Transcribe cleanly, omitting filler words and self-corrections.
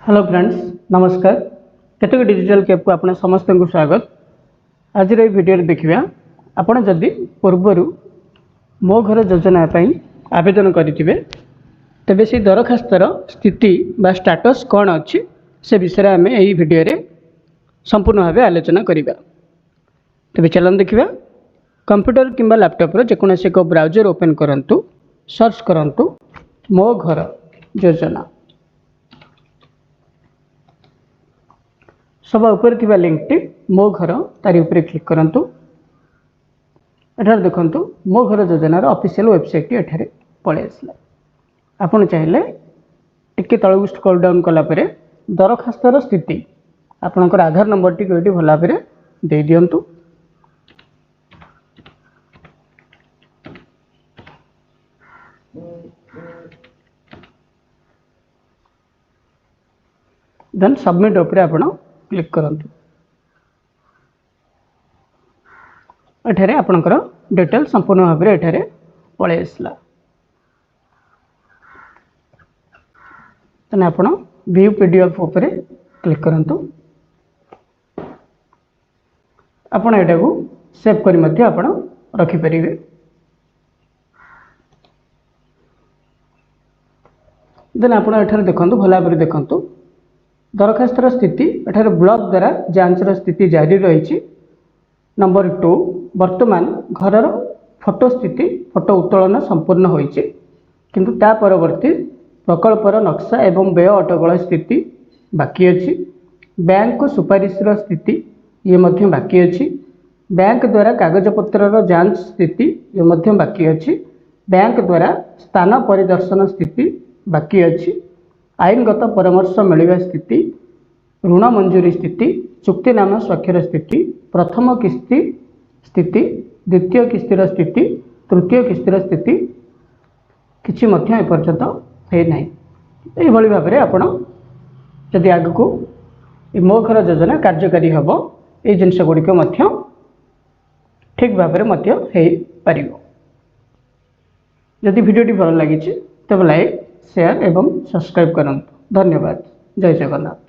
Hello friends, नमस्कार। केतक digital cab को आपने समस्त को स्वागत। आज ये वीडियो देखिए आपण जदि पूर्वर मो घर योजना आवेदन करेंगे तेबे से दरखास्तर स्थिति बा स्टेटस कौन अच्छी से विषय आम यही वीडियो रे संपूर्ण भाव आलोचना करवा। तेबे चलन देखिए कंप्यूटर किंबा लैपटॉप रो जेकोसी एक ब्राउजर ओपन करंतु, सर्च करंतु मो घर योजना। सब ऊपर थिबा लिंक टी मो घर तारी ऊपर क्लिक करंतु। एठार देखंतु मो घर योजनार ऑफिशियल वेबसाइट टी एठारे पळे आसला। आपण चाहिले टिके तळु स्क्रॉल डाउन कला परे दरखास्तर स्थिति आपनकर आधार नंबर टी कोठी भला परे दे दियंतु। देन सबमिट ऊपर आपण क्लिक करंतु। एठारे आपनकर डिटेल संपूर्ण भाव में एठारे पळे आसला। तने आपण व्यू पीडीएफ ऊपर क्लिक करंतु। आपण एटा को सेव करी मध्ये आपण रखि परिबे। देन आपण एठारे देखंतु भला भाव देखंतु दरखास्तर स्थिति एठारे ब्लॉक द्वारा जांचर स्थिति जारी रही। नंबर 2 वर्तमान घरर फोटो स्थिति फोटो उत्तोलन संपूर्ण होइछि, किंतु ता परवर्ती प्रकल्पर नक्शा एवं व्यय अटकल स्थिति बाकी अछि। बैंक सुपारिशर स्थिति ये मध्य बाकी अछि। बैंक द्वारा कागजपत्रर जांच स्थिति ये मध्य बाकी अछि। बैंक द्वारा स्थान परिदर्शन स्थिति बाकी अछि। आईनगत परामर्श मिलवा स्थिति, ऋण मंजूरी स्थिति, चुक्तिनामा स्वाक्षर स्थिति, प्रथम किस्ती स्थिति, द्वितीय किस्तीर स्थिति, तृतीय किस्तीर स्थिति किछि मध्य एपर्यंत है नहीं। यही भाव में आपण जदि आग को मो घर योजना कार्यकारी हम ये जिनस गुड़िक ठीक भाव में हो। जदि वीडियो भल लगी तेज लाइक शेयर एवं सब्सक्राइब करंतु। धन्यवाद। जय जगन्नाथ।